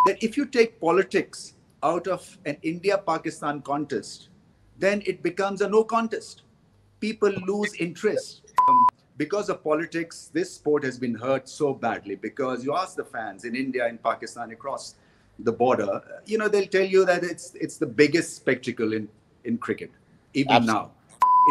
that if you take politics out of an India-Pakistan contest, then it becomes a no contest. People lose interest. Because of politics, this sport has been hurt so badly because you ask the fans in India and Pakistan across the border, they'll tell you that it's the biggest spectacle in cricket, even Absolutely. now.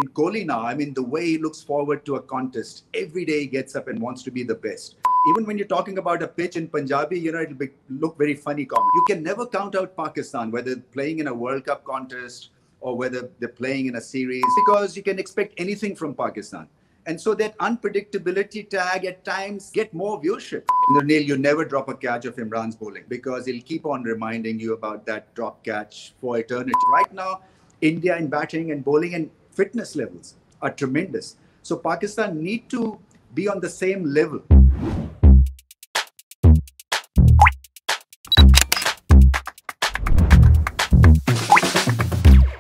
In Kohli now, I mean, the way he looks forward to a contest, every day he gets up and wants to be the best. Even when you're talking about a pitch in Punjabi, it'll look very funny. You can never count out Pakistan, whether playing in a World Cup contest or whether they're playing in a series, because you can expect anything from Pakistan. And so that unpredictability tag at times get more viewership. Neil, you never drop a catch of Imran's bowling because he'll keep on reminding you about that drop catch for eternity. Right now, India in batting and bowling and fitness levels are tremendous. So Pakistan need to be on the same level.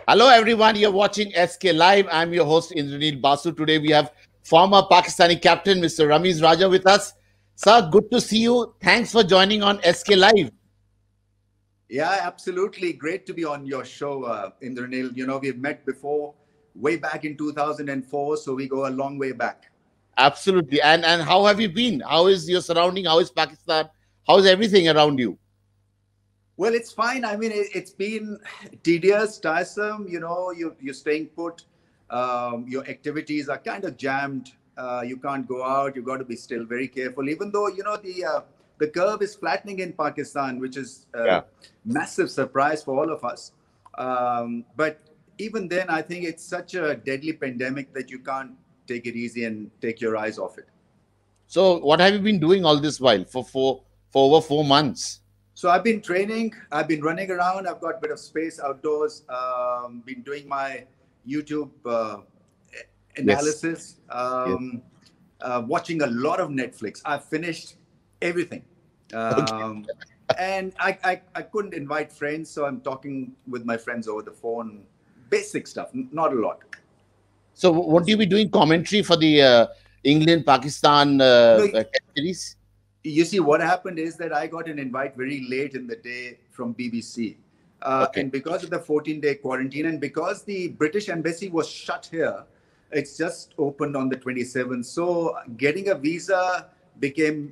Hello everyone, you're watching SK Live. I'm your host Indranil Basu. Today we have former Pakistani captain Mr. Ramiz Raja with us. Sir, good to see you. Thanks for joining on SK Live. Yeah, absolutely. Great to be on your show, Indranil. We've met before, way back in 2004, so we go a long way back. Absolutely. And how have you been? How is your surrounding? How is Pakistan? How is everything around you? Well, it's fine. I mean, it's been tedious, tiresome. You're staying put. Your activities are kind of jammed. You can't go out. You've got to be still very careful. Even though, the curve is flattening in Pakistan, which is a massive surprise for all of us. But even then, I think it's such a deadly pandemic that you can't take it easy and take your eyes off it. So what have you been doing all this while for over 4 months? So I've been training, I've been running around, I've got a bit of space outdoors, been doing my YouTube analysis, watching a lot of Netflix. I've finished everything. And I couldn't invite friends, so I'm talking with my friends over the phone. Basic stuff, not a lot. So what do you be doing commentary for the England-Pakistan series? You see, what happened is that I got an invite very late in the day from BBC. And because of the 14-day quarantine and because the British embassy was shut here, it's just opened on the 27th. So getting a visa became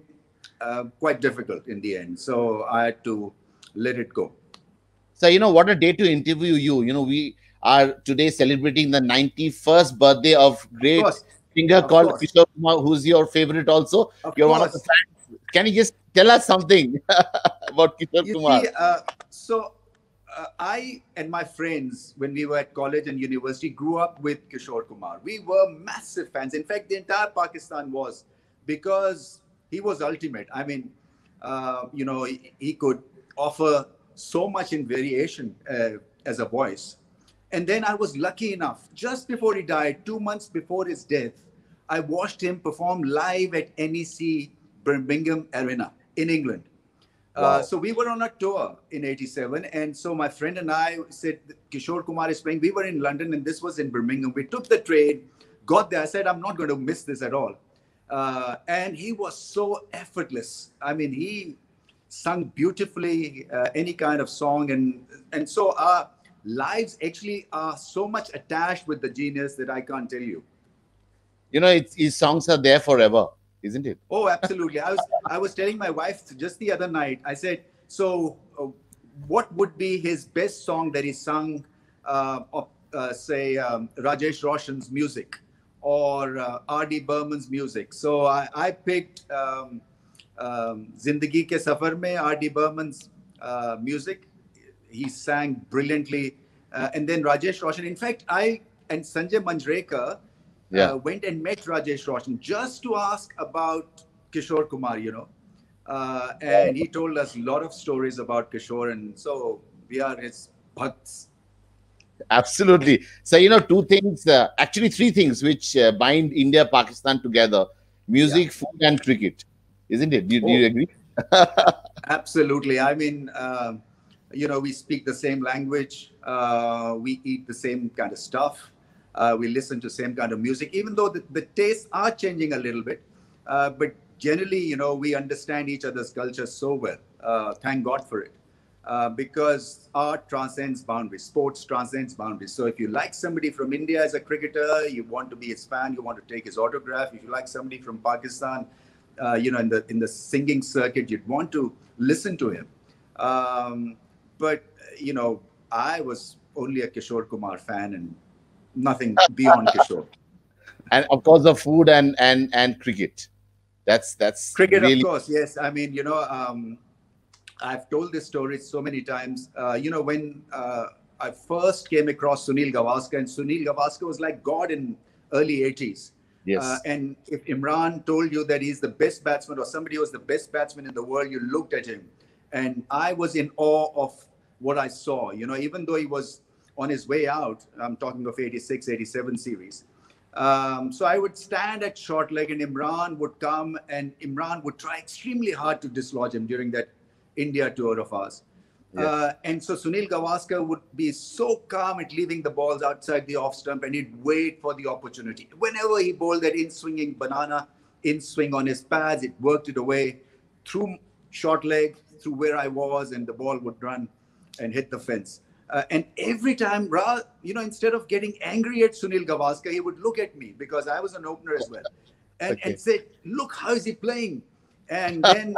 quite difficult in the end. So I had to let it go. So, what a day to interview you. We are today celebrating the 91st birthday of great singer called Kishore Kumar, who's your favorite also. You're one of the fans. Can you just tell us something about Kishore Kumar? I and my friends, when we were at college and university, grew up with Kishore Kumar. We were massive fans. In fact, the entire Pakistan was, because he was ultimate. I mean, he could offer so much in variation as a voice. And then I was lucky enough, just before he died, 2 months before his death, I watched him perform live at NEC Birmingham Arena in England. Wow. So we were on a tour in '87. And so my friend and I said, Kishore Kumar is playing. We were in London and this was in Birmingham. We took the train, got there. I said, I'm not going to miss this at all. And he was so effortless. I mean, he sung beautifully, any kind of song. And so our lives actually are so much attached with the genius that I can't tell you. His songs are there forever, isn't it? Oh, absolutely. I was telling my wife just the other night, I said, so what would be his best song that he sung of, say, Rajesh Roshan's music or R.D. Burman's music? So I picked Zindagi Ke Safar Mein, R.D. Burman's music. He sang brilliantly. And then Rajesh Roshan. In fact, I and Sanjay Manjrekar went and met Rajesh Roshan just to ask about Kishore Kumar, and he told us a lot of stories about Kishore, and so we are his bhakts. Absolutely. So, two things, actually three things which bind India, Pakistan together: music, food, and cricket. Isn't it? Do you agree? Absolutely. I mean, we speak the same language. We eat the same kind of stuff. We listen to same kind of music, even though the tastes are changing a little bit. But generally, we understand each other's culture so well. Thank God for it. Because art transcends boundaries, sports transcends boundaries. So if you like somebody from India as a cricketer, you want to be his fan, you want to take his autograph. If you like somebody from Pakistan, in the singing circuit, you'd want to listen to him. But I was only a Kishore Kumar fan and nothing beyond Kishore. And of course, the food and cricket. That's Cricket, of really. course, yes. I mean, I've told this story so many times. When I first came across Sunil Gavaskar, and Sunil Gavaskar was like God in early 80s. Yes. And if Imran told you that he's the best batsman or somebody was the best batsman in the world, you looked at him. And I was in awe of what I saw, even though he was on his way out. I'm talking of 86, 87 series. So I would stand at short leg and Imran would come and Imran would try extremely hard to dislodge him during that India tour of ours. Yes. And so Sunil Gavaskar would be so calm at leaving the balls outside the off stump and he'd wait for the opportunity. Whenever he bowled that in-swinging banana, in-swing on his pads, it worked it away through short leg, through where I was, and the ball would run and hit the fence. And every time, instead of getting angry at Sunil Gavaskar, he would look at me because I was an opener as well and say, look, how is he playing? And then,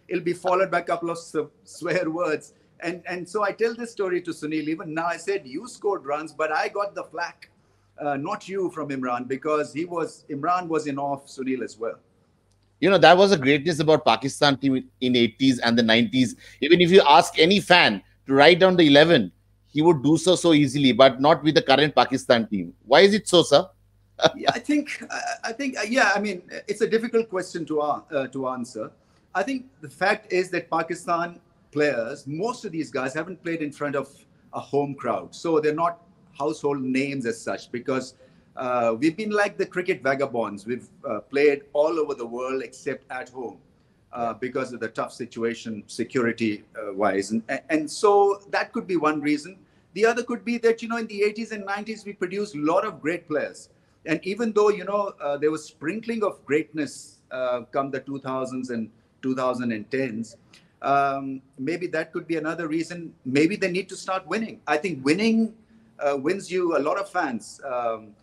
it'll be followed by a couple of swear words. And so I tell this story to Sunil. Even now, I said, you scored runs, but I got the flack, not you, from Imran, because Imran was in awe of Sunil as well. That was the greatness about Pakistan team in 80s and the 90s. Even if you ask any fan to write down the 11, he would do so easily, but not with the current Pakistan team. Why is it so, sir? Yeah, I think, I mean, it's a difficult question to answer. I think the fact is that Pakistan players, most of these guys haven't played in front of a home crowd. So they're not household names as such because we've been like the cricket vagabonds. We've played all over the world except at home because of the tough situation security-wise. And so that could be one reason. The other could be that, in the 80s and 90s, we produced a lot of great players. And even though, there was sprinkling of greatness come the 2000s and 2010s, maybe that could be another reason. Maybe they need to start winning. I think winning wins you a lot of fans.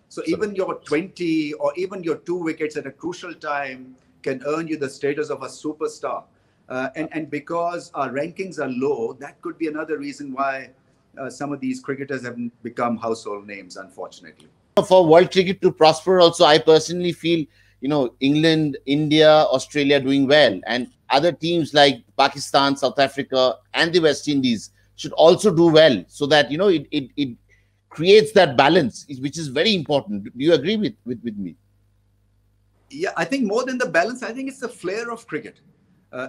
So even your 20 or even your 2 wickets at a crucial time can earn you the status of a superstar. And because our rankings are low, that could be another reason why some of these cricketers haven't become household names, unfortunately. For world cricket to prosper also, I personally feel England, India, Australia doing well, and other teams like Pakistan, South Africa, and the West Indies should also do well, so that it creates that balance, which is very important. Do you agree with me? Yeah, I think more than the balance, I think it's the flair of cricket.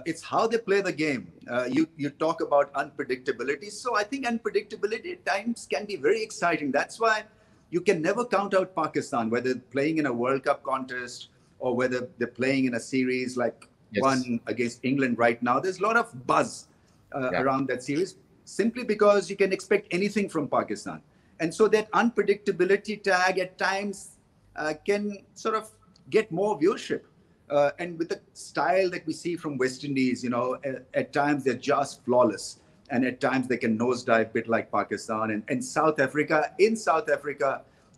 It's how they play the game. You talk about unpredictability. So I think unpredictability at times can be very exciting. That's why you can never count out Pakistan, whether playing in a World Cup contest or whether they're playing in a series like one against England right now. There's a lot of buzz around that series simply because you can expect anything from Pakistan. And so that unpredictability tag at times can sort of get more viewership. And with the style that we see from West Indies, at times they're just flawless. And at times they can nosedive a bit like Pakistan. And South Africa,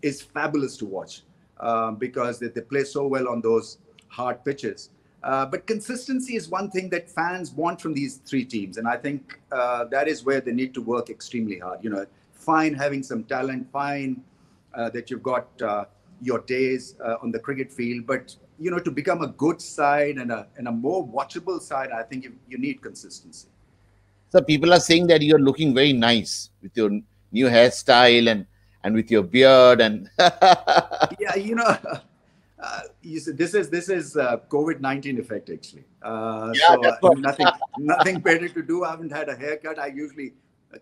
is fabulous to watch because they play so well on those hard pitches. But consistency is one thing that fans want from these 3 teams. And I think that is where they need to work extremely hard. Fine having some talent, fine that you've got your days on the cricket field. But, to become a good side and a more watchable side, I think you need consistency. So people are saying that you're looking very nice with your new hairstyle and with your beard and yeah, this is COVID-19 effect actually. So nothing better to do. I haven't had a haircut. I usually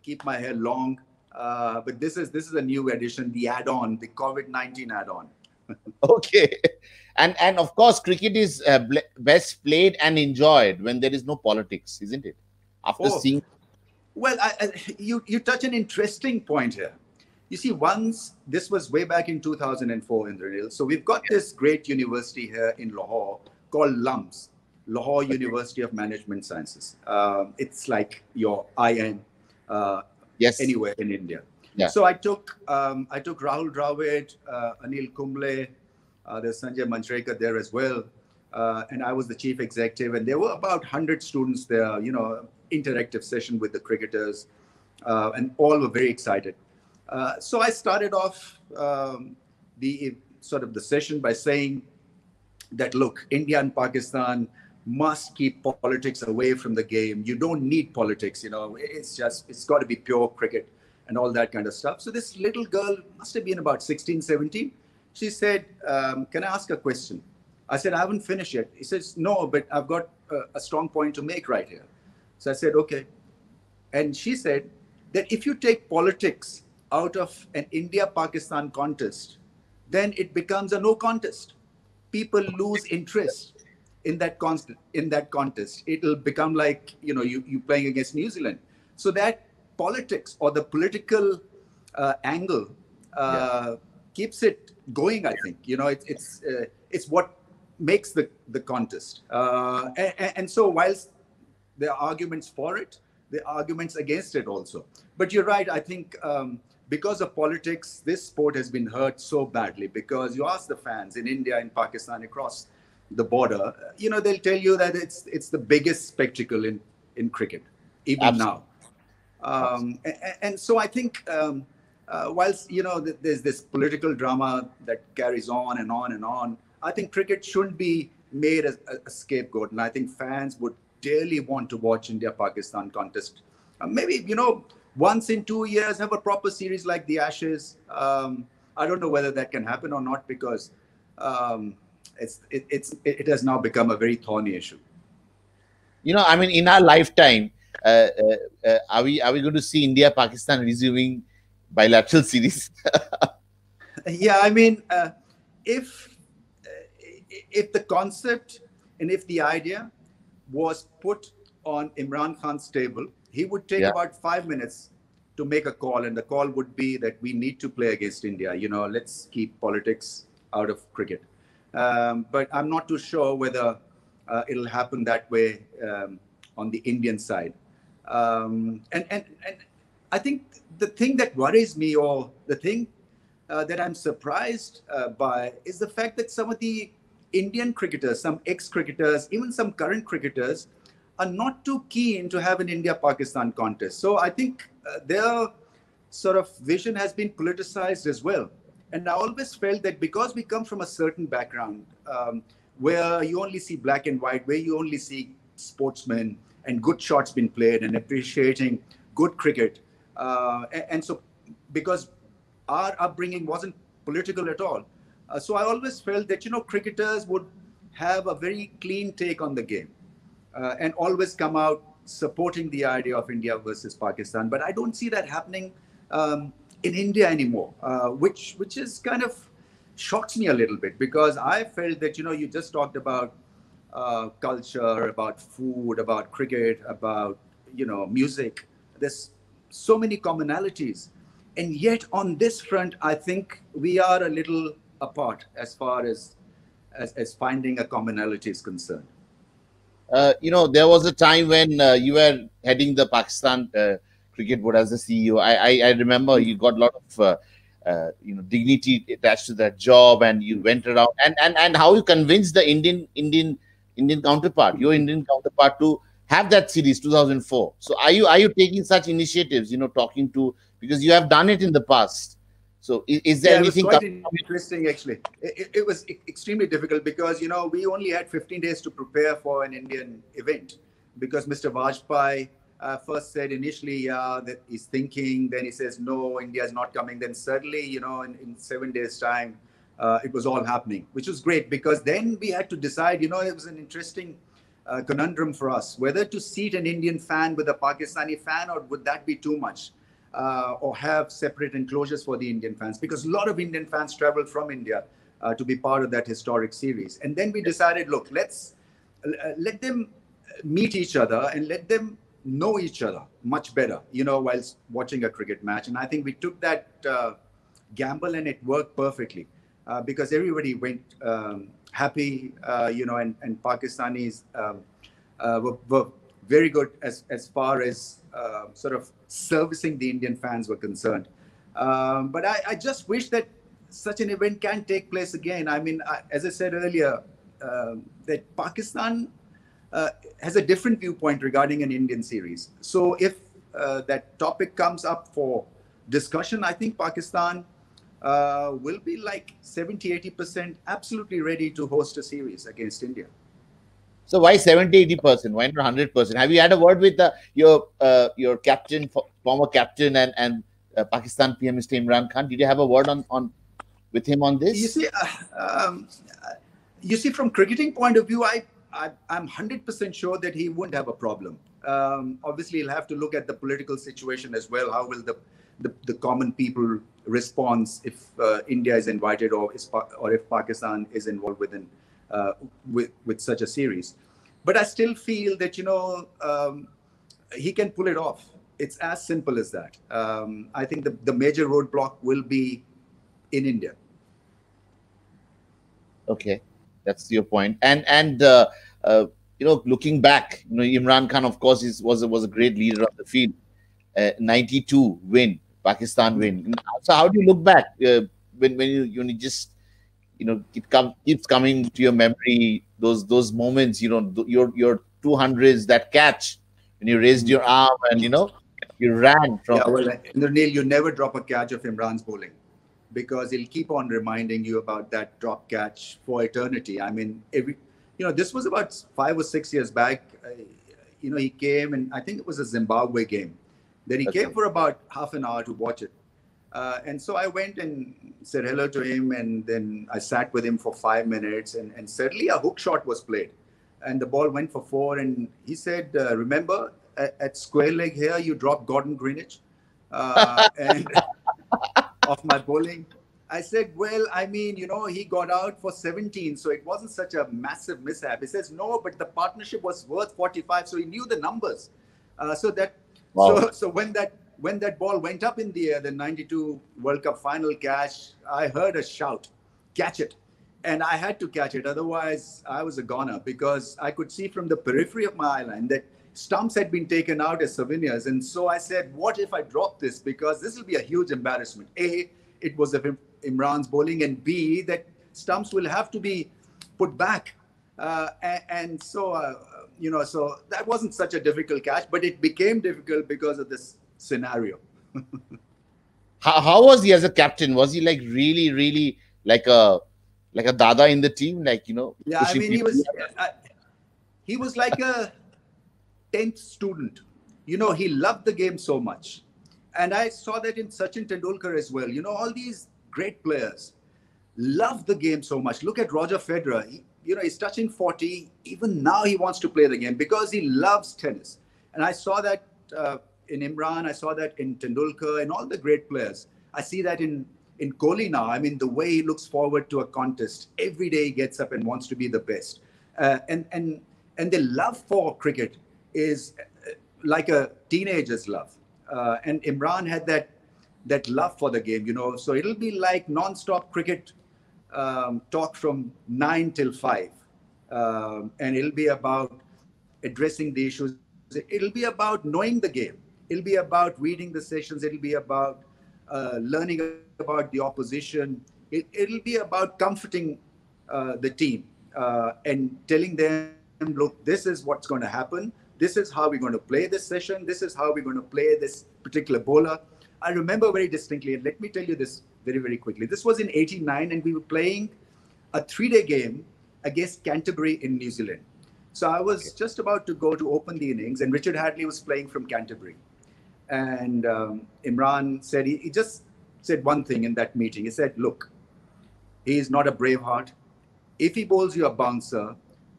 keep my hair long, but this is a new addition, the add-on, the COVID-19 add-on. Okay, and of course, cricket is best played and enjoyed when there is no politics, isn't it? After seeing, well, you touch an interesting point here. You see, once this was way back in 2004 in Indranil. So we've got this great university here in Lahore called LUMS, Lahore University of Management Sciences. It's like your IN Yes. anywhere in India. Yeah. So I took Rahul Dravid, Anil Kumble, there's Sanjay Manjrekar there as well, and I was the chief executive. And there were about 100 students there. Interactive session with the cricketers, and all were very excited. So I started off the sort of the session by saying that, look, India and Pakistan must keep politics away from the game. You don't need politics. It's got to be pure cricket and all that kind of stuff. So this little girl must have been about 16, 17. She said, can I ask a question? I said, I haven't finished yet. He says, no, but I've got a strong point to make right here. So I said, okay. And she said that if you take politics out of an India-Pakistan contest, then it becomes a no contest. People lose interest in that contest. It'll become like you playing against New Zealand. So that politics or the political angle keeps it going. I think it's what makes the contest. And so whilst there are arguments for it, there are arguments against it also. But you're right. I think because of politics, this sport has been hurt so badly. Because you ask the fans in India, in Pakistan, across the border, they'll tell you that it's the biggest spectacle in cricket, even Absolutely. now. And so I think whilst there's this political drama that carries on and on and on, I think cricket shouldn't be made as a scapegoat. And I think fans would dearly want to watch India-Pakistan contest. Maybe once in 2 years, have a proper series like the Ashes. I don't know whether that can happen or not, because it has now become a very thorny issue. I mean, in our lifetime, are we going to see India Pakistan resuming bilateral series? Yeah, I mean, if the concept and if the idea was put on Imran Khan's table, he would take about 5 minutes to make a call, and the call would be that we need to play against India. Let's keep politics out of cricket. But I'm not too sure whether it'll happen that way on the Indian side. And I think the thing that worries me, or the thing that I'm surprised by, is the fact that some of the Indian cricketers, some ex-cricketers, even some current cricketers, are not too keen to have an India-Pakistan contest. So I think their sort of vision has been politicized as well. And I always felt that because we come from a certain background where you only see black and white, where you only see sportsmen and good shots being played and appreciating good cricket. And so because our upbringing wasn't political at all. So I always felt that, cricketers would have a very clean take on the game. And always come out supporting the idea of India versus Pakistan. But I don't see that happening in India anymore, which is kind of shocks me a little bit, because I felt that, you just talked about culture, about food, about cricket, about, music. There's so many commonalities. And yet on this front, I think we are a little apart as far as finding a commonality is concerned. There was a time when you were heading the Pakistan cricket board as the CEO. I remember you got a lot of dignity attached to that job, and you went around and how you convinced the Indian counterpart, your Indian counterpart, to have that series 2004. So are you taking such initiatives? Talking to, because you have done it in the past. So is there anything? It was quite interesting, actually. It was extremely difficult because, we only had 15 days to prepare for an Indian event, because Mr. Vajpayee first said initially, that he's thinking, then he says, no, India is not coming. Then suddenly, in 7 days' time, it was all happening, which was great, because then we had to decide, it was an interesting conundrum for us, whether to seat an Indian fan with a Pakistani fan, or would that be too much? Or have separate enclosures for the Indian fans, because a lot of Indian fans traveled from India to be part of that historic series. And then we decided, look, let's let them meet each other and let them know each other much better, whilst watching a cricket match. And I think we took that gamble, and it worked perfectly, because everybody happy, and Pakistanis were very good as far as sort of servicing the Indian fans were concerned. But I just wish that such an event can take place again. I mean, as I said earlier, that Pakistan has a different viewpoint regarding an Indian series. So if that topic comes up for discussion, I think Pakistan will be like 70-80% absolutely ready to host a series against India. So why 70-80%? Why not 100%? Have you had a word with your captain, former captain, and Pakistan PM Mr. Imran Khan? Did you have a word on with him on this? You see, from cricketing point of view, I'm 100% sure that he wouldn't have a problem. Obviously, he'll have to look at the political situation as well. How will the common people respond if India is invited, or if Pakistan is involved with such a series? But I still feel that he can pull it off. It's as simple as that. I think the major roadblock will be in India. Okay, that's your point. And looking back, Imran Khan, of course, was a great leader of the field. 92 win, Pakistan win. So how do you look back when you just it keeps coming to your memory, those moments, your 200s, that catch when you raised your arm and you ran from. Yeah, well, Neil, you never drop a catch of Imran's bowling, because he'll keep on reminding you about that drop catch for eternity. I mean, this was about 5 or 6 years back. He came, and I think it was a Zimbabwe game. Then he came for about half an hour to watch it. And so I went and said hello to him, and then I sat with him for 5 minutes, and suddenly a hook shot was played, and the ball went for 4, and he said, remember, at square leg here, you dropped Gordon Greenwich and of my bowling. I said, well, I mean, he got out for 17, so it wasn't such a massive mishap. He says, no, but the partnership was worth 45, so he knew the numbers. Wow. So when that ball went up in the air, the 92 World Cup final catch, I heard a shout, catch it. And I had to catch it. Otherwise, I was a goner, because I could see from the periphery of my eye line that stumps had been taken out as souvenirs. And so I said, what if I drop this? Because this will be a huge embarrassment. A, it was of Imran's bowling, and B, that stumps will have to be put back. So that wasn't such a difficult catch, but it became difficult because of this scenario. How was he as a captain? Was he like really, really like a dada in the team? Yeah, I mean, he was like a 10th student. He loved the game so much. And I saw that in Sachin Tendulkar as well. All these great players love the game so much. Look at Roger Federer. He's touching 40. Even now he wants to play the game because he loves tennis. And I saw that in Imran. I saw that in Tendulkar and all the great players. I see that in Kohli now. I mean, the way he looks forward to a contest. Every day he gets up and wants to be the best. And the love for cricket is like a teenager's love. And Imran had that love for the game, So it'll be like non-stop cricket talk from 9 till 5. And it'll be about addressing the issues. It'll be about knowing the game. It'll be about reading the sessions. It'll be about learning about the opposition. It'll be about comforting the team and telling them, look, this is what's going to happen. This is how we're going to play this session. This is how we're going to play this particular bowler. I remember very distinctly, and let me tell you this very, very quickly. This was in '89, and we were playing a 3-day game against Canterbury in New Zealand. So I was just about to go to open the innings, and Richard Hadley was playing from Canterbury. And Imran said, he just said one thing in that meeting. He said, look, he is not a Braveheart. If he bowls you a bouncer,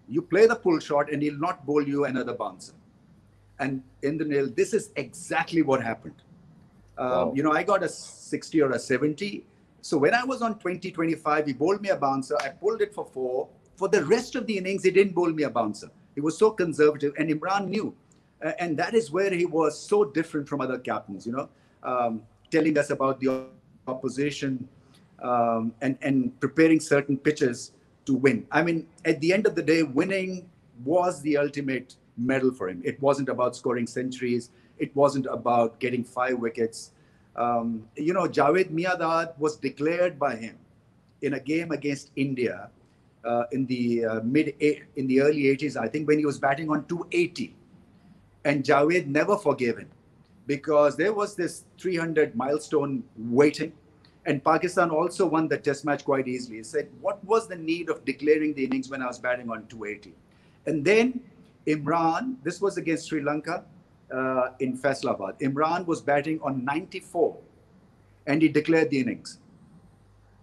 you play the pull shot and he'll not bowl you another bouncer. And in the nail, this is exactly what happened. Wow. I got a 60 or a 70. So when I was on 20-25, he bowled me a bouncer. I pulled it for 4. For the rest of the innings, he didn't bowl me a bouncer. He was so conservative, and Imran knew. And that is where he was so different from other captains, telling us about the opposition and preparing certain pitches to win. I mean, at the end of the day, winning was the ultimate medal for him. It wasn't about scoring centuries. It wasn't about getting 5 wickets. Javed Miandad was declared by him in a game against India in the in the early 80s, I think, when he was batting on 280, and Javed never forgave him because there was this 300 milestone waiting. And Pakistan also won the test match quite easily. He said, what was the need of declaring the innings when I was batting on 280? And then Imran, this was against Sri Lanka in Faisalabad. Imran was batting on 94 and he declared the innings.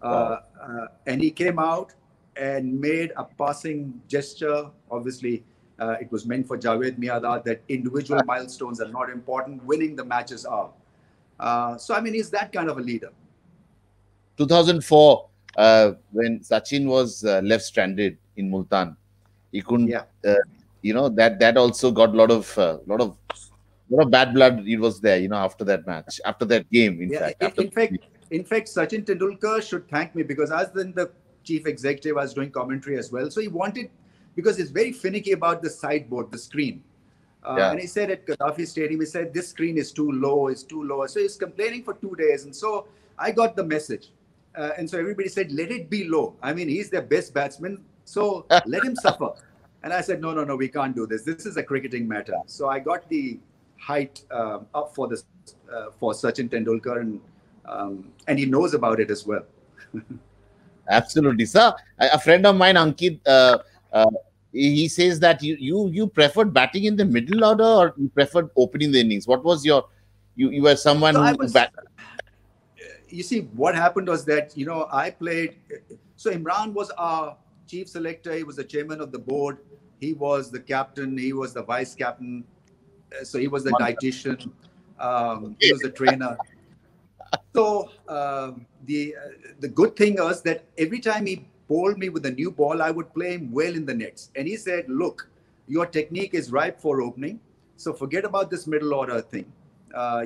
And he came out and made a passing gesture. Obviously, it was meant for Javed Miandad that individual milestones are not important. Winning the matches are. So, I mean, he's that kind of a leader. 2004, when Sachin was left stranded in Multan, he couldn't. That also got a lot of bad blood. It was there, after that match, after that game. In fact, Sachin Tendulkar should thank me because as then the chief executive, I was doing commentary as well. So he wanted, because he's very finicky about the sideboard, the screen. And he said at Gaddafi Stadium, he said, this screen is too low, it's too low. So he's complaining for 2 days. And so I got the message. And so everybody said, let it be low. I mean, he's their best batsman, so let him suffer. And I said, no, we can't do this. This is a cricketing matter. So I got the height up for Sachin Tendulkar, and he knows about it as well. Absolutely, sir. A friend of mine, Ankit, he says that you preferred batting in the middle order or you preferred opening the innings. What was you were someone who batted? You see, what happened was that, I played. So Imran was our chief selector. He was the chairman of the board. He was the captain. He was the vice captain. So he was the dietitian. He was the trainer. So the good thing was that every time he bowled me with a new ball, I would play him well in the nets. And he said, look, your technique is ripe for opening. So forget about this middle order thing.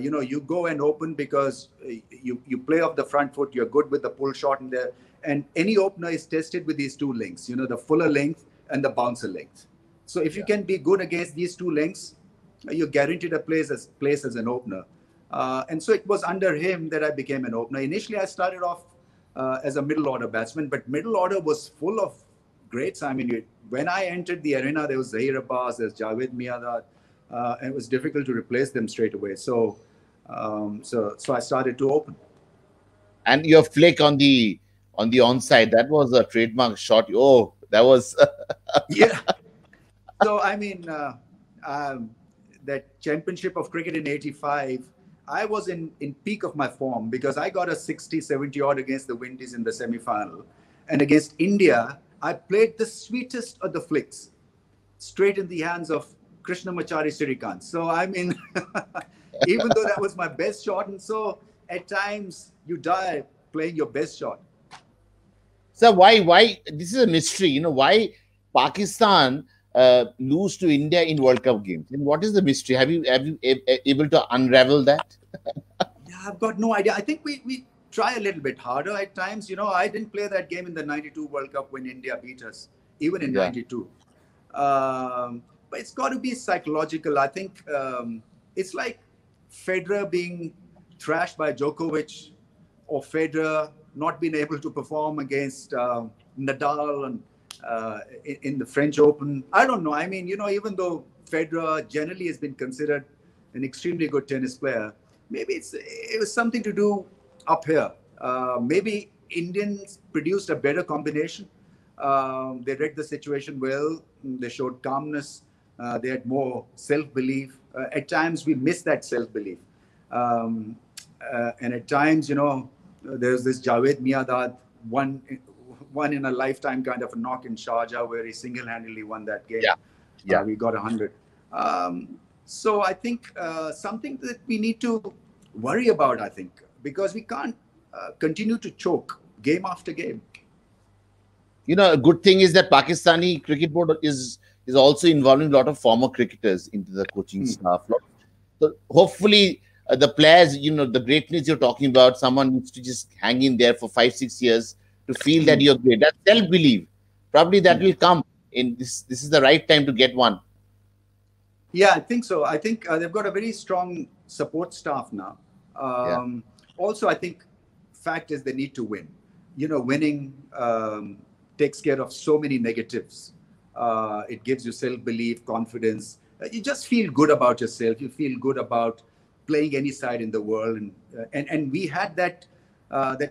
You go and open because you play off the front foot. You're good with the pull shot in there. And any opener is tested with these 2 lengths, the fuller length and the bouncer length. So if you can be good against these 2 lengths, you're guaranteed a place as an opener. And so it was under him that I became an opener. Initially, I started off as a middle order batsman, but middle order was full of greats. I mean, when I entered the arena, there was Zahir Abbas, there's Javed Miandad. And it was difficult to replace them straight away. So I started to open. And your flick on the onside, that was a trademark shot. Oh, that was yeah. So I mean, that championship of cricket in '85, I was in peak of my form because I got a 60-70 odd against the Windies in the semi-final, and against India, I played the sweetest of the flicks, straight in the hands of Krishnamachari Sirikant. So I mean, even though that was my best shot, and so at times you die playing your best shot. So why this is a mystery, why Pakistan lose to India in World Cup games? And what is the mystery? Have you able to unravel that? Yeah, I've got no idea. I think we try a little bit harder at times. I didn't play that game in the '92 World Cup when India beat us, even in '92. But it's got to be psychological. I think it's like Federer being thrashed by Djokovic, or Federer not being able to perform against Nadal and in the French Open. I don't know. I mean, even though Federer generally has been considered an extremely good tennis player, maybe it was something to do up here. Maybe Indians produced a better combination. They read the situation well. They showed calmness. They had more self-belief. At times, we miss that self-belief. And at times, there's this Javed Miandad, one in a lifetime kind of a knock in Sharjah where he single-handedly won that game. Yeah. We got 100. So I think something that we need to worry about, I think, because we can't continue to choke game after game. A good thing is that Pakistani cricket board is also involving a lot of former cricketers into the coaching staff. So hopefully the players, the greatness you're talking about, someone needs to just hang in there for 5-6 years to feel that you're great. That self-belief Probably that will come in this. This is the right time to get one. Yeah, I think so. I think they've got a very strong support staff now. Yeah. Also, I think fact is they need to win. Winning takes care of so many negatives. It gives you self-belief, confidence. You just feel good about yourself. You feel good about playing any side in the world, and we had that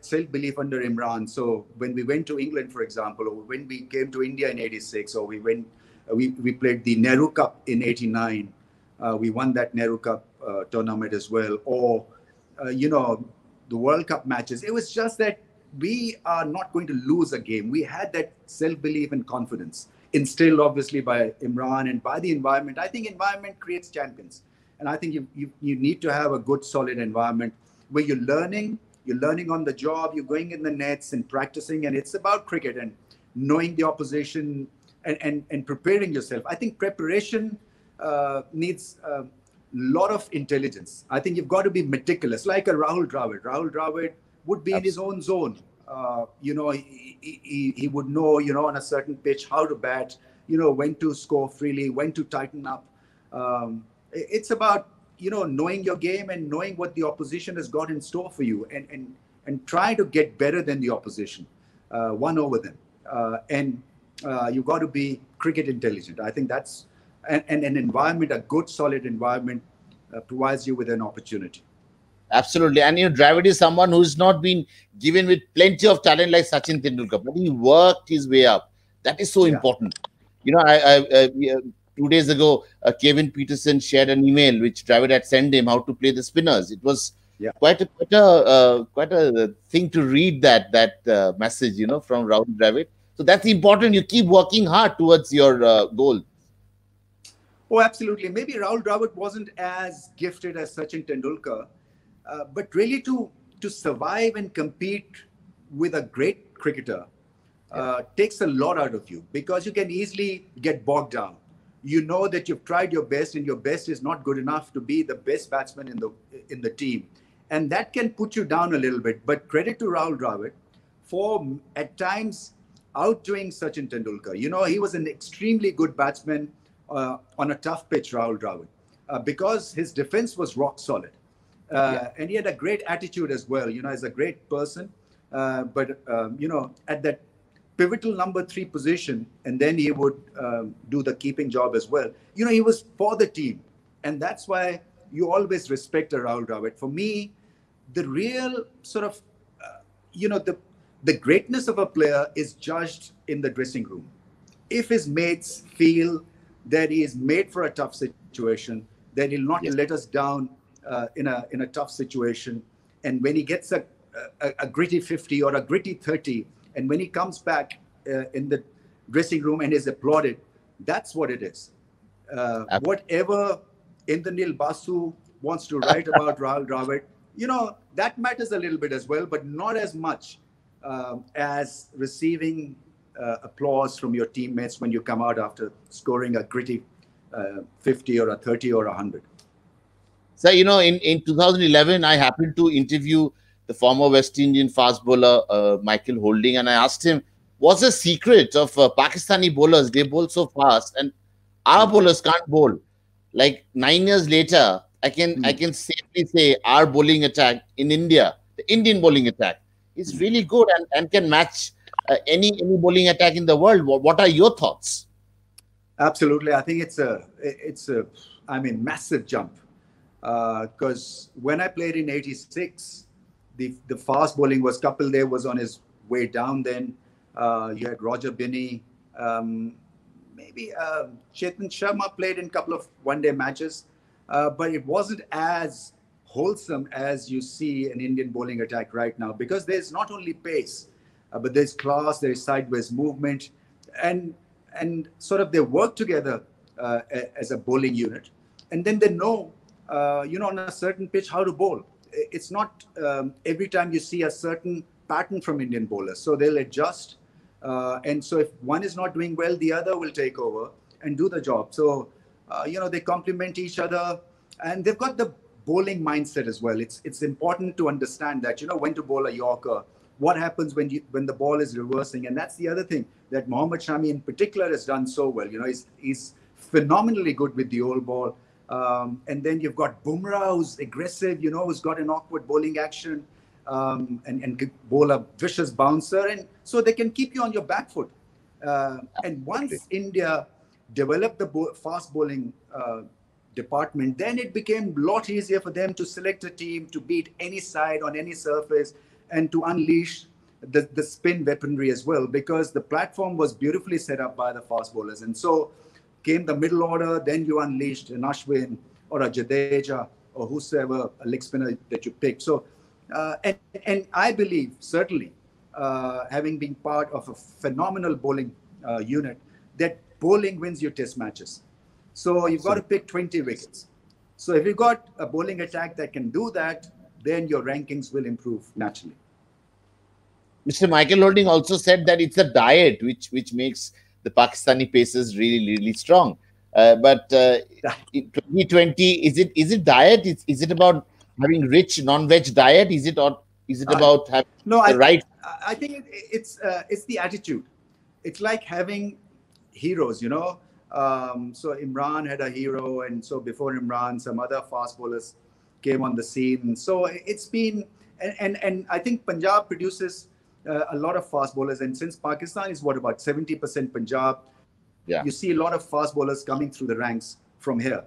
self-belief under Imran. So when we went to England, for example, or when we came to India in '86, or we played the Nehru Cup in '89. We won that Nehru Cup tournament as well. Or, the World Cup matches. It was just that we are not going to lose a game. We had that self-belief and confidence instilled, obviously, by Imran and by the environment. I think environment creates champions. And I think you need to have a good, solid environment where you're learning on the job, you're going in the nets and practicing. And it's about cricket and knowing the opposition, and preparing yourself. I think preparation needs a lot of intelligence. I think you've got to be meticulous, like a Rahul Dravid. Rahul Dravid would be in his own zone. He would know, on a certain pitch how to bat, when to score freely, when to tighten up. It's about, knowing your game and knowing what the opposition has got in store for you, and try to get better than the opposition, one over them. And you've got to be cricket intelligent. I think that's an environment, a good, solid environment, provides you with an opportunity. Absolutely. And Dravid is someone who's not been given with plenty of talent like Sachin Tendulkar, but he worked his way up. That is so important. 2 days ago, Kevin Peterson shared an email which Dravid had sent him how to play the spinners. It was quite a thing to read that message, from Rahul Dravid. So that's important. You keep working hard towards your goal. Oh, absolutely. Maybe Rahul Dravid wasn't as gifted as Sachin Tendulkar, but really to survive and compete with a great cricketer takes a lot out of you, because you can easily get bogged down. You know that you've tried your best, and your best is not good enough to be the best batsman in the team, and that can put you down a little bit. But credit to Rahul Dravid for at times outdoing Sachin Tendulkar. He was an extremely good batsman on a tough pitch, Rahul Dravid, because his defense was rock solid. And he had a great attitude as well, as a great person. But at that pivotal number 3 position, and then he would do the keeping job as well. He was for the team. And that's why you always respect a Rahul Dravid. For me, the real sort of, the greatness of a player is judged in the dressing room. If his mates feel that he is made for a tough situation, then he'll not let us down in a tough situation. And when he gets a gritty 50 or a gritty 30, and when he comes back in the dressing room and is applauded, that's what it is. Whatever Indranil Basu wants to write about Rahul Dravid, that matters a little bit as well, but not as much as receiving applause from your teammates when you come out after scoring a gritty 50 or a 30 or 100. So, in 2011, I happened to interview the former West Indian fast bowler, Michael Holding, and I asked him, what's the secret of Pakistani bowlers? They bowl so fast, and our bowlers can't bowl. Like 9 years later, I can safely say our bowling attack in India, the Indian bowling attack, is really good and can match any bowling attack in the world. What are your thoughts? Absolutely. I think it's a massive jump. Because when I played in '86, the fast bowling was Kapil Dev was on his way down then. You had Roger Binney, maybe Chetan Sharma played in a couple of one-day matches, but it wasn't as wholesome as you see an Indian bowling attack right now, because there's not only pace, but there's class, there's sideways movement, and sort of they work together as a bowling unit, and then they know, on a certain pitch how to bowl. It's not every time you see a certain pattern from Indian bowlers, so they'll adjust. And so if one is not doing well, the other will take over and do the job. So, they complement each other, and they've got the bowling mindset as well. It's important to understand that, when to bowl a Yorker, what happens when the ball is reversing. And that's the other thing that Mohammad Shami in particular has done so well. He's phenomenally good with the old ball. And then you've got Bumrah, who's aggressive, who's got an awkward bowling action, and can bowl a vicious bouncer. And so they can keep you on your back foot. And once India developed the fast bowling department, then it became a lot easier for them to select a team to beat any side on any surface and to unleash the spin weaponry as well, because the platform was beautifully set up by the fast bowlers. And so came the middle order, then you unleashed an Ashwin or a Jadeja or whosoever, a leg spinner that you picked. So, and I believe, certainly, having been part of a phenomenal bowling unit, that bowling wins your test matches. So you've got to pick 20 wickets. So if you've got a bowling attack that can do that, then your rankings will improve naturally. Mr. Michael Holding also said that it's a diet which makes the Pakistani pacers really, really strong. But in 2020, is it diet? Is it about having rich non-veg diet? Is it about having the right? I think it's the attitude. It's like having heroes, So Imran had a hero, and so before Imran, some other fast bowlers came on the scene. So it's been, and I think Punjab produces a lot of fast bowlers, and since Pakistan is about 70% Punjab, you see a lot of fast bowlers coming through the ranks from here.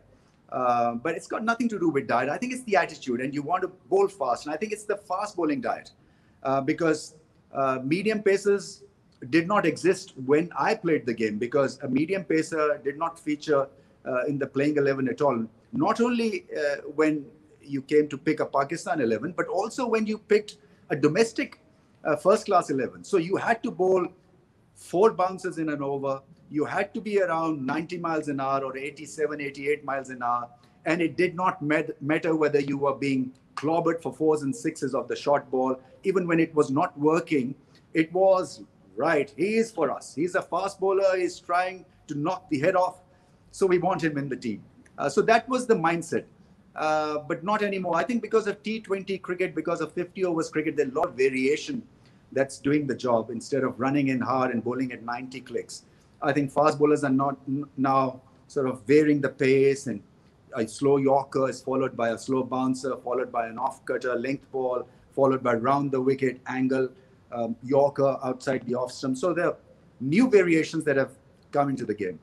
But it's got nothing to do with diet. I think it's the attitude, and you want to bowl fast. And I think it's the fast bowling diet, because medium pacers did not exist when I played the game, because a medium pacer did not feature in the playing 11 at all. Not only when you came to pick a Pakistan 11, but also when you picked a domestic first class 11. So you had to bowl 4 bounces in an over. You had to be around 90 miles an hour or 87, 88 miles an hour. And it did not matter whether you were being clobbered for 4s and 6s of the short ball. Even when it was not working, it was right. He is for us. He's a fast bowler. He's trying to knock the head off. So we want him in the team. So that was the mindset. But not anymore. I think because of T20 cricket, because of 50 overs cricket, there's a lot of variation that's doing the job instead of running in hard and bowling at 90 clicks. I think fast bowlers are not now sort of varying the pace, and a slow Yorker is followed by a slow bouncer, followed by an off-cutter, length ball, followed by round the wicket, angle, Yorker outside the off-stump. So there are new variations that have come into the game.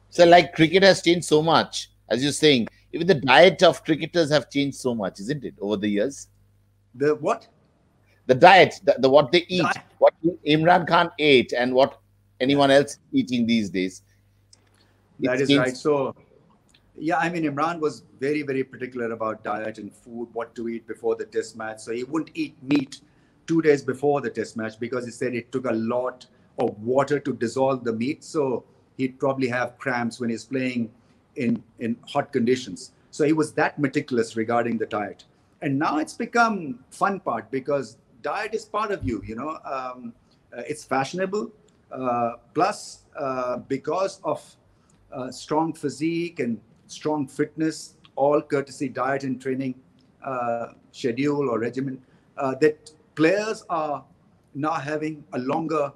So like cricket has changed so much, as you're saying, even the diet of cricketers have changed so much, isn't it, over the years? The what? The diet, the what they eat, what Imran Khan ate and what anyone else eating these days. That is right. So, yeah, I mean, Imran was very, very particular about diet and food, what to eat before the test match. So he wouldn't eat meat 2 days before the test match because he said it took a lot of water to dissolve the meat. So he'd probably have cramps when he's playing in hot conditions. So he was that meticulous regarding the diet. And now it's become fun part because diet is part of you, it's fashionable. Plus, because of strong physique and strong fitness, all courtesy diet and training schedule or regimen, that players are now having a longer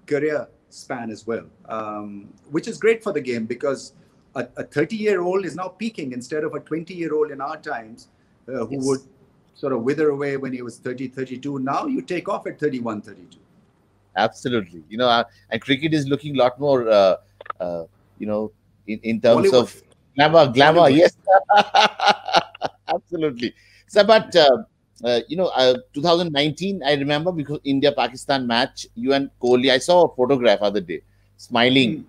career span as well, which is great for the game because a 30-year-old is now peaking instead of a 20-year-old in our times who would sort of wither away when he was 30, 32. Now you take off at 31, 32. Absolutely. And cricket is looking a lot more, in terms Bollywood. of glamour. Bollywood. Yes. Absolutely. So, but, 2019, I remember because India-Pakistan match, you and Kohli, I saw a photograph other day, smiling.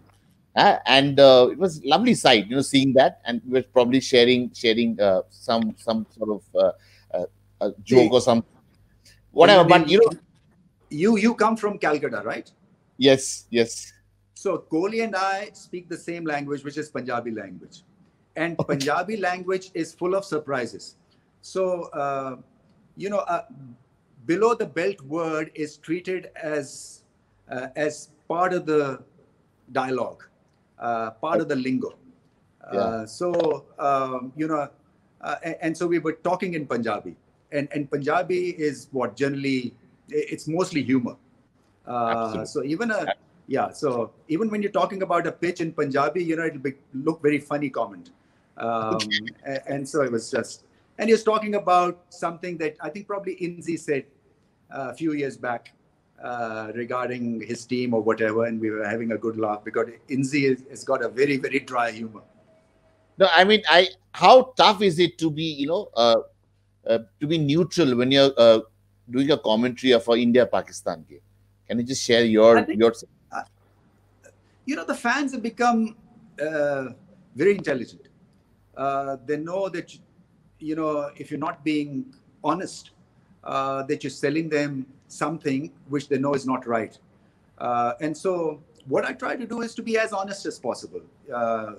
And it was a lovely sight, seeing that. And we were probably sharing some sort of a joke or something. Whatever. But, You come from Calcutta, right? Yes. So Kohli and I speak the same language, which is Punjabi language. And Punjabi language is full of surprises. So, below the belt word is treated as part of the dialogue, part of the lingo. And so we were talking in Punjabi. And Punjabi is what generally it's mostly humor. Absolutely. So even so even when you're talking about a pitch in Punjabi, it'll look very funny comment. And so it was just, and he was talking about something that I think probably Inzi said a few years back regarding his team or whatever, and we were having a good laugh because Inzi has got a very, very dry humor. No, I mean, how tough is it to be, to be neutral when you're doing a commentary for India-Pakistan game? Can you just share your? The fans have become very intelligent. They know that, if you're not being honest, that you're selling them something which they know is not right. And so what I try to do is to be as honest as possible,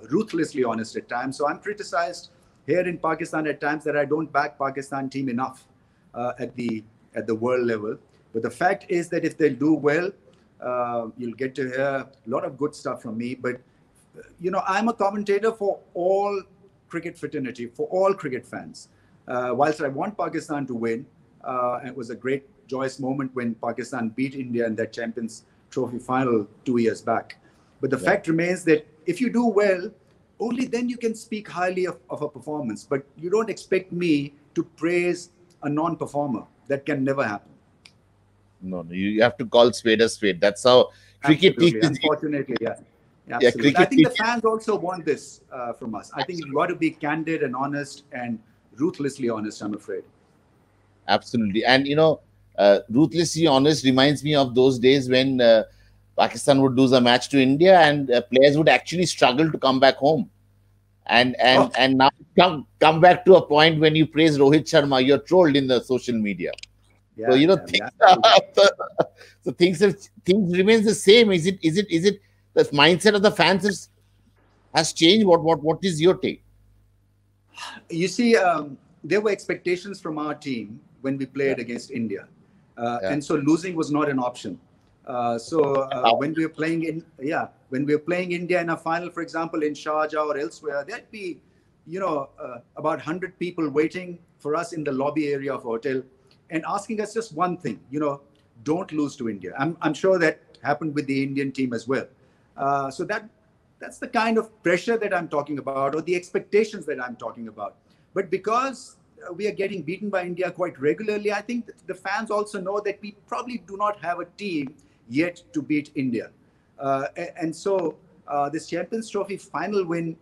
ruthlessly honest at times. So I'm criticized here in Pakistan at times that I don't back Pakistan team enough at the world level. But the fact is that if they'll do well, you'll get to hear a lot of good stuff from me. But, I'm a commentator for all cricket fraternity, for all cricket fans. Whilst I want Pakistan to win, and it was a great joyous moment when Pakistan beat India in that Champions Trophy final 2 years back. But the fact remains that if you do well, only then you can speak highly of a performance. But you don't expect me to praise a non-performer. That can never happen. No, you have to call spade a spade. That's how cricket teaches. Unfortunately, yeah. Absolutely. I think the fans also want this from us. I think you've got to be candid and honest and ruthlessly honest, I'm afraid. Absolutely. And, ruthlessly honest reminds me of those days when Pakistan would lose a match to India and players would actually struggle to come back home. And now come back to a point when you praise Rohit Sharma, you're trolled in the social media. Yeah, so things remains the same. Is it the mindset of the fans has changed? What is your take? You see, there were expectations from our team when we played against India, and so losing was not an option. When we were playing India in a final, for example, in Sharjah or elsewhere, there'd be, about 100 people waiting for us in the lobby area of a hotel and asking us just one thing, don't lose to India. I'm sure that happened with the Indian team as well. So that's the kind of pressure that I'm talking about, or the expectations that I'm talking about. But because we are getting beaten by India quite regularly, I think the fans also know that we probably do not have a team yet to beat India. And so this Champions Trophy final win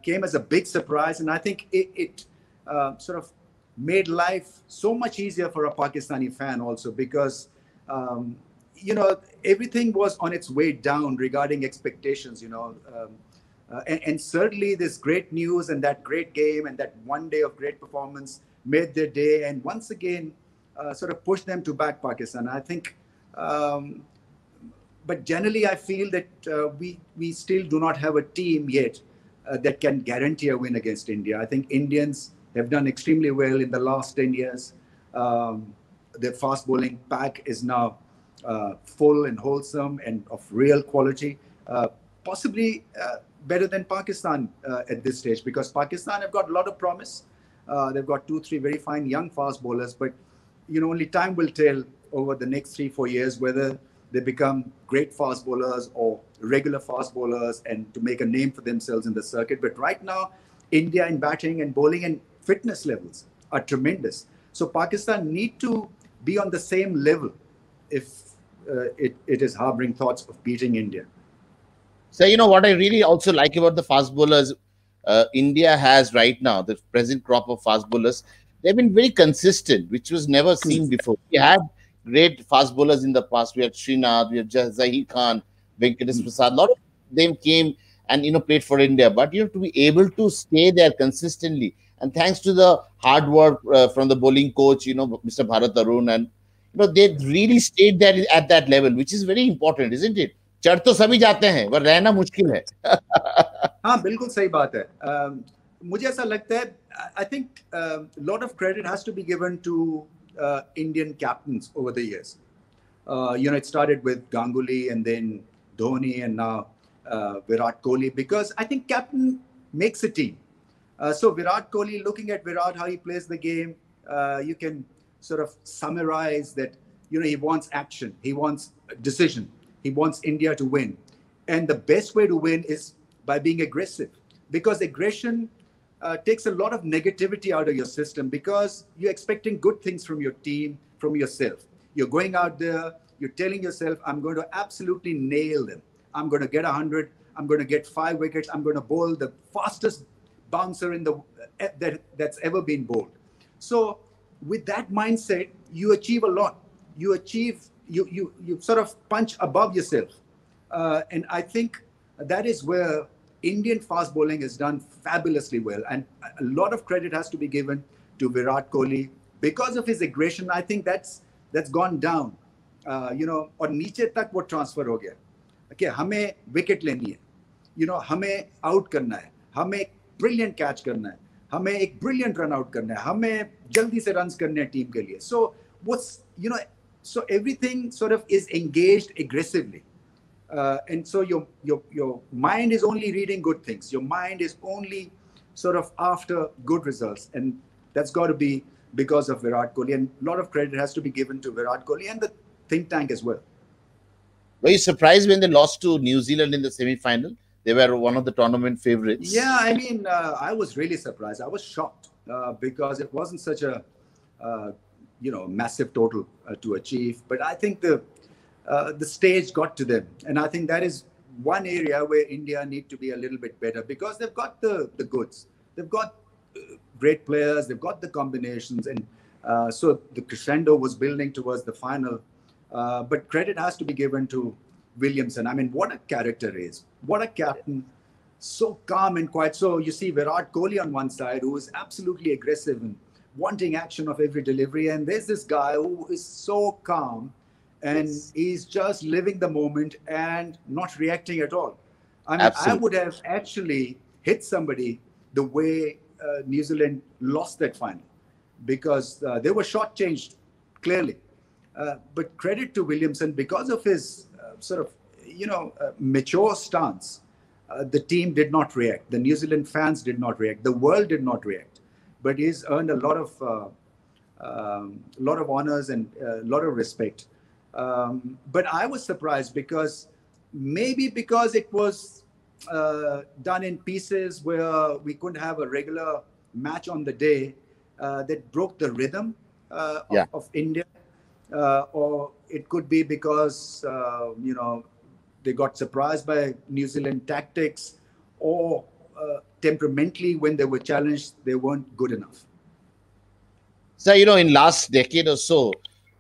came as a big surprise. And I think it sort of made life so much easier for a Pakistani fan also, because, everything was on its way down regarding expectations, and certainly this great news and that great game and that one day of great performance made their day, and once again sort of pushed them to back Pakistan. I think, but generally I feel that we still do not have a team yet that can guarantee a win against India. I think Indians have done extremely well in the last 10 years. Their fast bowling pack is now full and wholesome and of real quality, possibly better than Pakistan at this stage, because Pakistan have got a lot of promise. They've got 2-3 very fine young fast bowlers, but only time will tell over the next 3-4 years whether they become great fast bowlers or regular fast bowlers and to make a name for themselves in the circuit. But right now, India in batting and bowling and fitness levels are tremendous. So Pakistan need to be on the same level if it is harboring thoughts of beating India. So, what I really also like about the fast bowlers India has right now, the present crop of fast bowlers, they've been very consistent, which was never seen before. We had great fast bowlers in the past. We had Srinath, we had Zahir Khan, Venkatesh Prasad. A lot of them came and played for India, but to be able to stay there consistently, and thanks to the hard work from the bowling coach, Mr. Bharat Arun, and they really stayed there at that level, which is very important, isn't it? चढ़ तो सभी जाते हैं, पर रहना मुश्किल है. हाँ, बिल्कुल सही बात है. मुझे ऐसा लगता है, I think a lot of credit has to be given to Indian captains over the years. It started with Ganguly and then Dhoni and now Virat Kohli, because I think captain makes a team. So Virat Kohli, looking at Virat, how he plays the game, you can sort of summarize that he wants action, he wants decision, he wants India to win. And the best way to win is by being aggressive, because aggression takes a lot of negativity out of your system, because you're expecting good things from your team, from yourself. You're going out there, you're telling yourself, I'm going to absolutely nail them. I'm going to get 100. I'm going to get 5 wickets. I'm going to bowl the fastest bouncer in that's ever been bowled. So with that mindset, you achieve a lot. You sort of punch above yourself. And I think that is where Indian fast bowling has done fabulously well. And a lot of credit has to be given to Virat Kohli. Because of his aggression, I think that's gone down. और नीचे तक वो transfer हो गया कि हमें wicket लेनी है, हमें आउट करना है, हमें एक ब्रिलियंट कैच करना है, हमें एक ब्रिलियंट रन आउट करना है, हमें जल्दी से रन्स करने हैं टीम के लिए. So so everything sort of is engaged aggressively. And so your mind is only reading good things. Your mind is only sort of after good results. And that's got to be because of Virat Kohli. And a lot of credit has to be given to Virat Kohli and the think tank as well. Were you surprised when they lost to New Zealand in the semi-final? They were one of the tournament favorites. Yeah, I mean, I was really surprised. I was shocked because it wasn't such a, massive total to achieve. But I think the stage got to them. And I think that is one area where India need to be a little bit better, because they've got the goods. They've got great players. They've got the combinations. And so the crescendo was building towards the final. But credit has to be given to Williamson. I mean, what a character he is. What a captain. So calm and quiet. So you see Virat Kohli on one side, who is absolutely aggressive and wanting action of every delivery. And there's this guy who is so calm, and he's just living the moment and not reacting at all. I mean, I would have actually hit somebody the way New Zealand lost that final, because they were shortchanged, clearly. But credit to Williamson, because of his sort of, mature stance. The team did not react. The New Zealand fans did not react. The world did not react. But he's earned a lot of honors and a lot of respect. But I was surprised because it was done in pieces where we couldn't have a regular match on the day that broke the rhythm of India. Or it could be because, they got surprised by New Zealand tactics, or temperamentally, when they were challenged, they weren't good enough. So, in last decade or so,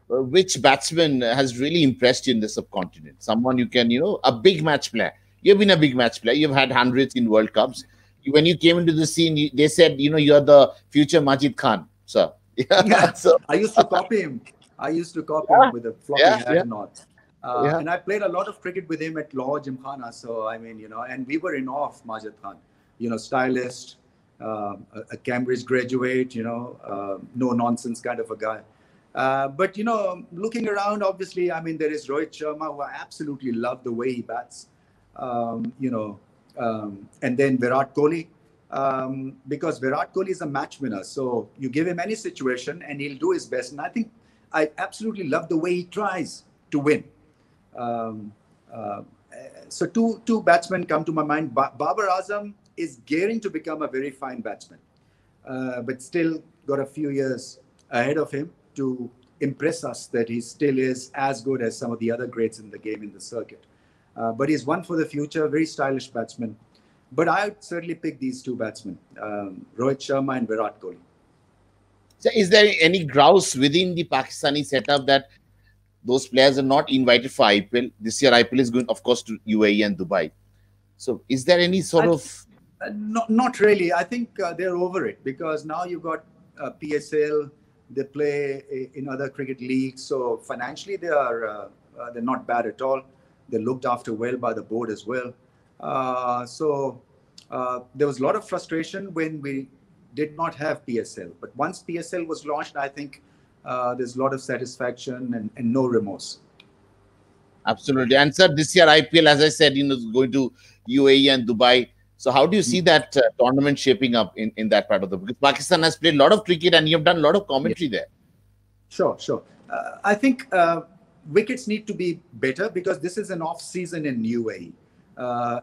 which batsman has really impressed you in the subcontinent? Someone you can, a big match player. You've been a big match player. You've had hundreds in World Cups. When you came into the scene, they said, you're the future Majid Khan, sir. Yeah. So I used to copy him. Him with a floppy hat and all. And I played a lot of cricket with him at Lahore Gymkhana. So, I mean, and we were in awe of Majid Khan, stylist, a Cambridge graduate, no nonsense kind of a guy. But, looking around, obviously, I mean, there is Rohit Sharma, who I absolutely love the way he bats, and then Virat Kohli, because Virat Kohli is a match winner. So you give him any situation and he'll do his best. And I think I absolutely love the way he tries to win. So two batsmen come to my mind. Babar Azam is gearing to become a very fine batsman, but still got a few years ahead of him to impress us that he still is as good as some of the other greats in the game, in the circuit. But he's one for the future, very stylish batsman. But I would certainly pick these two batsmen, Rohit Sharma and Virat Kohli. So is there any grouse within the Pakistani setup that those players are not invited for IPL? This year IPL is going, of course, to UAE and Dubai. So is there any sort of... Not really. I think they're over it, because now you've got PSL, they play in other cricket leagues. So financially, they're not bad at all. They're looked after well by the board as well. So there was a lot of frustration when we did not have PSL. But once PSL was launched, I think there's a lot of satisfaction and no remorse. Absolutely. And sir, this year IPL, as I said, is going to UAE and Dubai. So how do you see that tournament shaping up in that part of the... Because Pakistan has played a lot of cricket and you've done a lot of commentary there. Sure. I think wickets need to be better because this is an off season in UAE,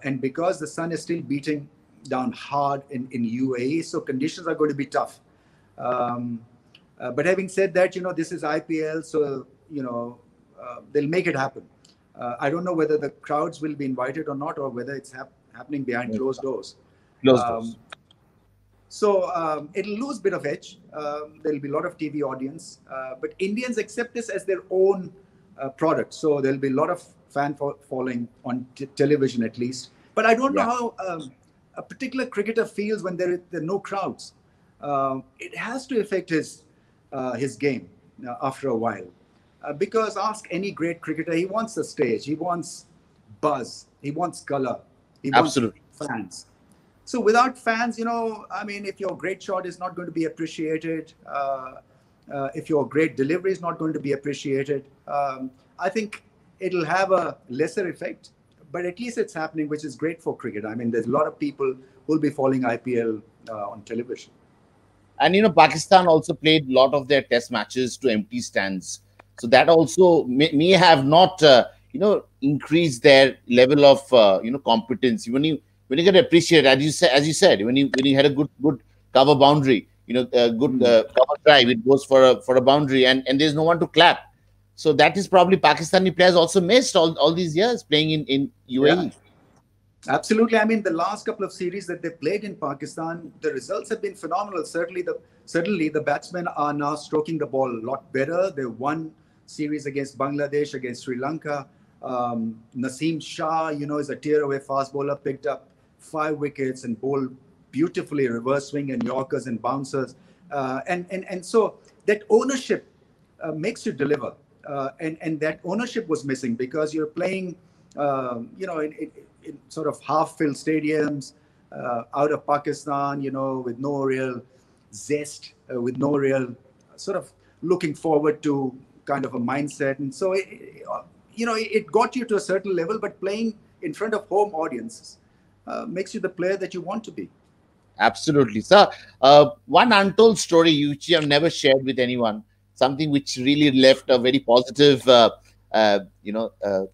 and because the sun is still beating down hard in UAE, so conditions are going to be tough. But having said that, this is IPL, so they'll make it happen. I don't know whether the crowds will be invited or not, or whether it's happening behind closed doors. Closed doors. So it'll lose a bit of edge. There'll be a lot of TV audience, but Indians accept this as their own product. So there'll be a lot of fan following on television at least. But I don't know how a particular cricketer feels when there are no crowds. It has to affect his game after a while. Because ask any great cricketer, he wants a stage, he wants buzz, he wants color, he wants fans. So without fans, if your great shot is not going to be appreciated, if your great delivery is not going to be appreciated, I think it'll have a lesser effect. But at least it's happening, which is great for cricket. I mean, there's a lot of people who will be following IPL on television. And, Pakistan also played a lot of their test matches to empty stands. So that also may have not, increased their level of, competence. When you get appreciated, as you said, when you had a good cover boundary, a good cover drive, it goes for a boundary, and there's no one to clap. So that is probably Pakistani players also missed all these years playing in UAE. Yeah. Absolutely. I mean, the last couple of series that they played in Pakistan, the results have been phenomenal. Certainly the batsmen are now stroking the ball a lot better. They won series against Bangladesh, against Sri Lanka. Naseem Shah, is a tear-away fast bowler, picked up 5 wickets and bowled beautifully, reverse swing and yorkers and bouncers. And so that ownership makes you deliver. And that ownership was missing because you're playing, in sort of half-filled stadiums out of Pakistan, with no real zest, with no real sort of looking forward to kind of a mindset. And so, it got you to a certain level, but playing in front of home audiences makes you the player that you want to be. Absolutely. Sir, one untold story which you have never shared with anyone, something which really left a very positive,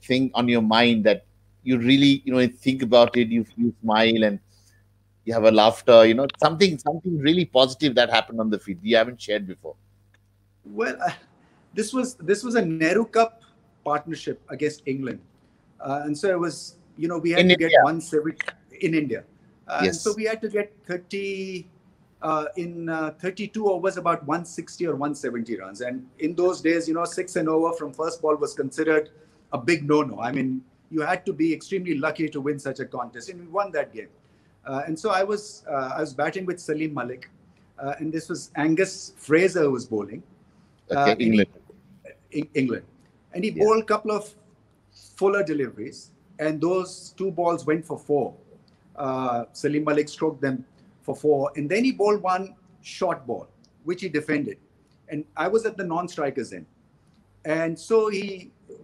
thing on your mind that you really, think about it, you smile and you have a laughter, something really positive that happened on the field you haven't shared before. Well, this was a Nehru Cup partnership against England. And so it was, we had to get 170 in India. Yes. And so we had to get 30 in 32 overs, about 160 or 170 runs. And in those days, 6 and over from first ball was considered a big no-no. I mean, you had to be extremely lucky to win such a contest, and we won that game. And so I was batting with Salim Malik, and this was Angus Fraser who was bowling. England. England. And he bowled a couple of fuller deliveries, and those 2 balls went for 4. Salim Malik stroked them for 4, and then he bowled one short ball, which he defended. And I was at the non-strikers end. And so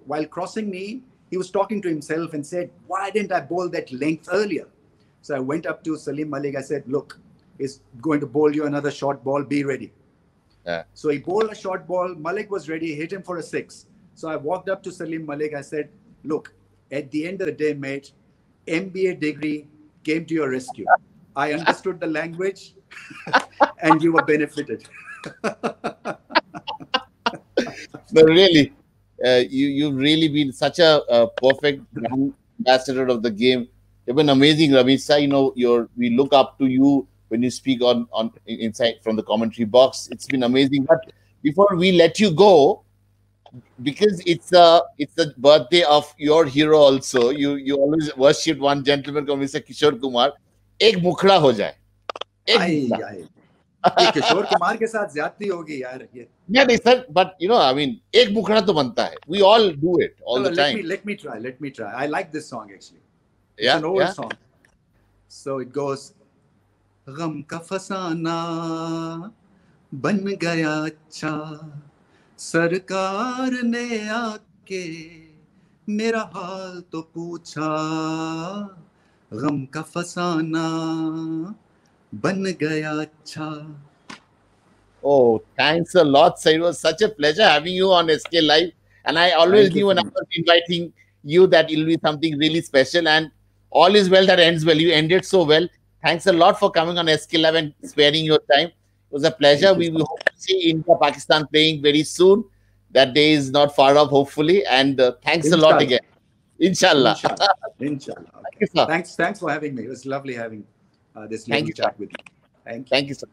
while crossing me, he was talking to himself and said, why didn't I bowl that length earlier? So I went up to Salim Malik. I said, look, he's going to bowl you another short ball. Be ready. So he bowled a short ball. Malik was ready. Hit him for a 6. So I walked up to Salim Malik. I said, look, at the end of the day, mate, MBA degree came to your rescue. I understood the language and you were benefited. No, really. You've really been such a perfect ambassador of the game. You've been amazing, Ramiz. We look up to you when you speak on inside from the commentary box. It's been amazing. But before we let you go, because it's the birthday of your hero also, you always worship one gentleman called Mr. Kishore Kumar. एक मुखड़ा हो जाए. किशोर कुमार के साथ ज्यादती होगी यार ये. नहीं sir, but I mean, एक मुखड़ा तो बनता है. We all do it all the time. Let me try. I like this song actually. It's an old song. So it goes. गम का फसाना बन गया अच्छा, सरकार ने आके मेरा हाल तो पूछा, गम का फसाना बन गया अच्छा. Oh, thanks a lot, sir. It was such a pleasure having you on SK Live. And I always Thank you knew so when I much. was inviting you that it'll be something really special. And all is well that ends well. You ended so well. Thanks a lot for coming on SK Live and sparing your time. It was a pleasure. Thank you We so will much. hope to see India Pakistan playing very soon. That day is not far off, hopefully. And thanks a lot Inshallah. again. Inshallah. Inshallah. Inshallah. Thank Okay. you, sir. Thanks for having me. It was lovely having this Thank little you, sir. chat with you. Thank you. Thank you, sir.